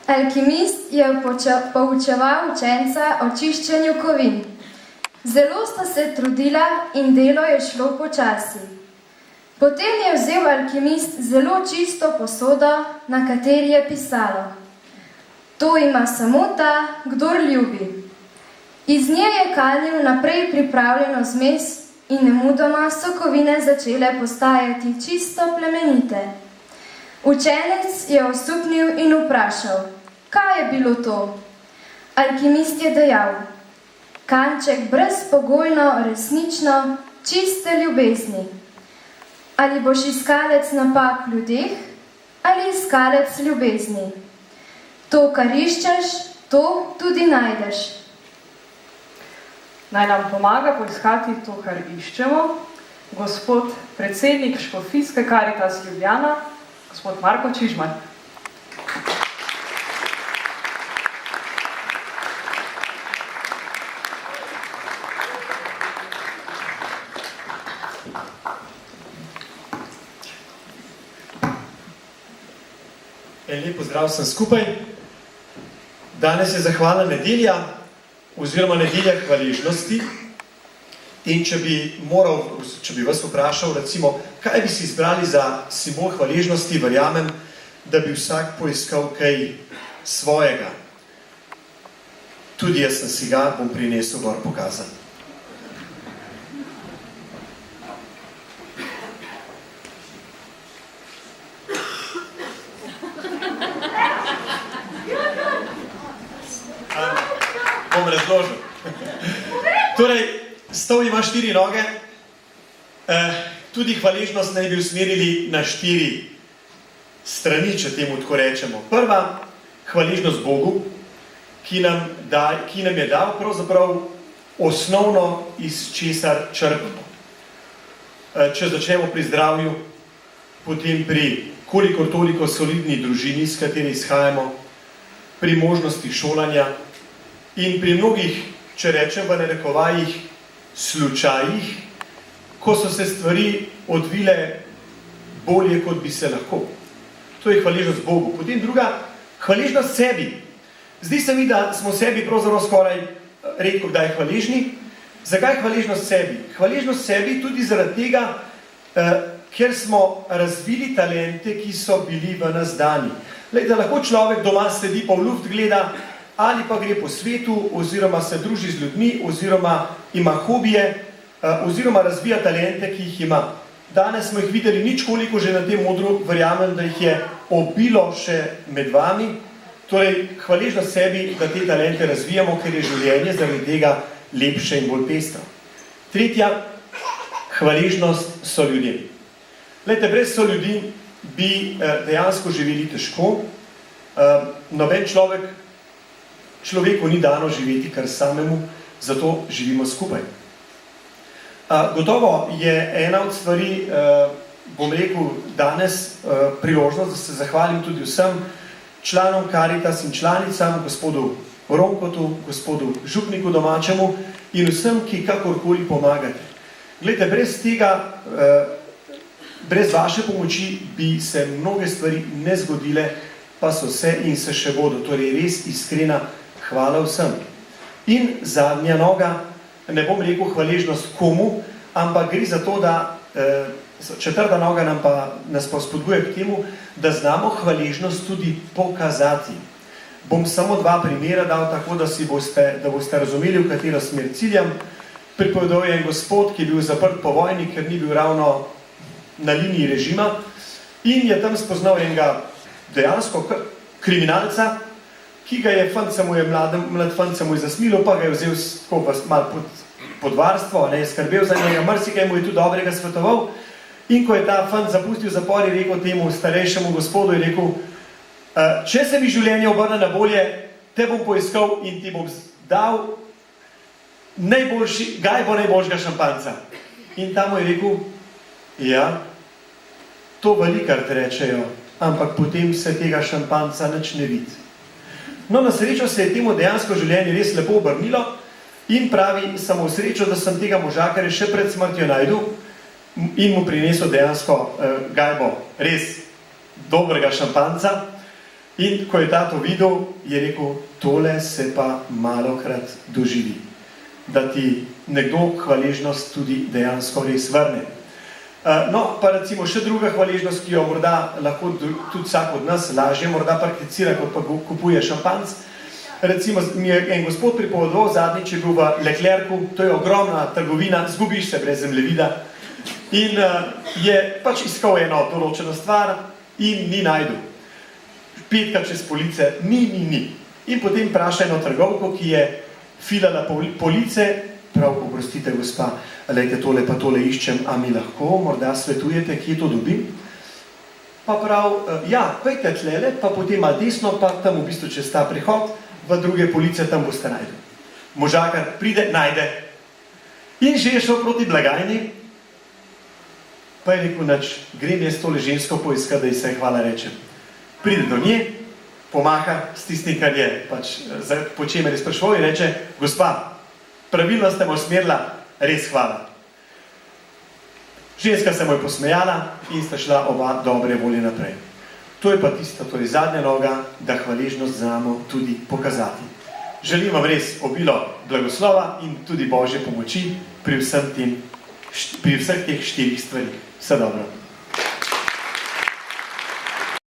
Alkimist je poučeval učenca o čiščenju kovin. Zelo sta se trudila in delo je šlo počasi. Potem je vzel alkimist zelo čisto posodo, na kateri je pisalo: To ima samo ta, kdor ljubi. Iz nje je kalil naprej pripravljeno zmes in nemudoma so kovine začele postajati čisto plemenite. Učenec je osupnil in vprašal: Kaj je bilo to? Alkimist je dejal: Kanček brezpogojno, resnično, čiste ljubezni. Ali boš iskalec napak v ljudeh ali iskalec ljubezni? To, kar iščeš, to tudi najdeš. Naj nam pomaga poiskati to, kar iščemo, gospod predsednik Škofijske Karitas Ljubljana, gospod Marko Čižman. Lep pozdrav vsem skupaj. Danes je zahvalna nedelja oziroma nedelja hvaležnosti in če bi vas vprašal, recimo, kaj bi si izbrali za simbol hvaležnosti, verjamem, da bi vsak poiskal kaj svojega. Tudi jaz sem si ga, bom prinesel gor pokazan. Bom razložil. Torej, stol ima 4 noge, tudi hvaležnost naj bi usmerili na 4 strani, če temu tako rečemo. Prva, hvaležnost Bogu, ki nam je dal pravzaprav osnovno, iz česar črpamo. Če začnemo pri zdravju, potem pri kolikor toliko solidni družini, s kateri izhajamo, pri možnosti šolanja, in pri mnogih, če rečem v narekovajih, slučajih, ko so se stvari odvile bolje, kot bi se lahko. To je hvaležnost Bogu. Potem druga, hvaležnost sebi. Zdi se mi, da smo sebi pravzaprav skoraj redko kdaj hvaležni. Zakaj hvaležnost sebi? Hvaležnost sebi tudi zaradi tega, ker smo razvili talente, ki so bili v nas dani. Glejte, lahko človek doma sedi pa v luft gleda, ali pa gre po svetu, oziroma se druži z ljudmi, oziroma ima hobije, oziroma razvija talente, ki jih ima. Danes smo jih videli ničkoliko že na tem odru, verjamem, da jih je obilo še med vami. Torej, hvaležnost sebi, da te talente razvijamo, ker je življenje zaradi tega lepše in bolj pestro. Tretja, hvaležnost so ljudje. Glejte, brez so ljudi bi dejansko živeli težko. Noben človeku ni dano živeti kar samemu, zato živimo skupaj. Gotovo je ena od stvari, bom rekel, danes priložnost, da se zahvalim tudi vsem članom Karitas in članicam, gospodu Ronkotu, gospodu Župniku domačemu in vsem, ki kakorkoli pomagate. Glejte, brez tega, brez vaše pomoči bi se mnoge stvari ne zgodile, pa so se in se še bodo. Torej, res iskrena hvala vsem. In zadnja noga, ne bom rekel hvaležnost komu, ampak gre za to, da četrta noga nas pa spodbuja k temu, da znamo hvaležnost tudi pokazati. Bom samo 2 primera dal, tako da boste razumeli, v katero smer ciljam. Pripovedal je en gospod, ki je bil zaprt po vojni, ker ni bil ravno na liniji režima in je tam spoznal enega dejansko kriminalca, ki ga je mlad fant se mu je zasmilil, pa ga je vzel malo pod varstvo, skrbel za njega, marsikaj mu je tudi dobrega svetoval. In ko je ta fant zapustil zapor, je rekel temu starejšemu gospodu, je rekel, če se mi življenje obrne na bolje, te bom poiskal in ti bom dal gajbo najboljšega šampanca. In ta mu je rekel, ja, to velikrat rečejo, ampak potem se tega šampanca nič ne vidi. No, na srečo se je temu dejansko življenje res lepo obrnilo in pravi, samo srečo, da sem tega možakarja še pred smrtjo najdel in mu prinesel dejansko gajbo res dobrega šampanca. In ko je ta to videl, je rekel, tole se pa malokrat doživi, da ti nekdo hvaležnost tudi dejansko res vrne. No, pa recimo še druga hvaležnost, ki jo morda lahko tudi vsak od nas lažje morda prakticira, kot pa kupuje šampanc. Recimo mi je en gospod pripovedoval, zadnjič je bil v Leclercu, to je ogromna trgovina, zgubiš se brez zemljevida in je pač iskal eno določeno stvar in ni najdu. Petka čez police, ni. In potem vpraša eno trgovko, ki je filala police, prav, oprostite gospa, lejte, tole pa tole iščem, a mi lahko morda svetujete, kje to dobim? Pa prav, ja, pejte tlele, pa potem malo desno, pa tam v bistvu čez ta prihod, v druge police, tam boste najdu. Možakar pride, najde. In že je šel proti blagajni, pa je rekel, nač, grem jaz tole žensko poiskati, da ji se hvala rečem. Pride do nje, pomaha s tistim, kar je, pač, po čemer je sprašoval in reče, gospa, pravilno ste me usmerila, res hvala. Ženska se mu je posmejala in sta šla oba dobre volje naprej. To je pa tista, torej zadnja noga, da hvaležnost znamo tudi pokazati. Želim vam res obilo blagoslova in tudi Božje pomoči pri vseh teh 4 stvarih. Vse dobro.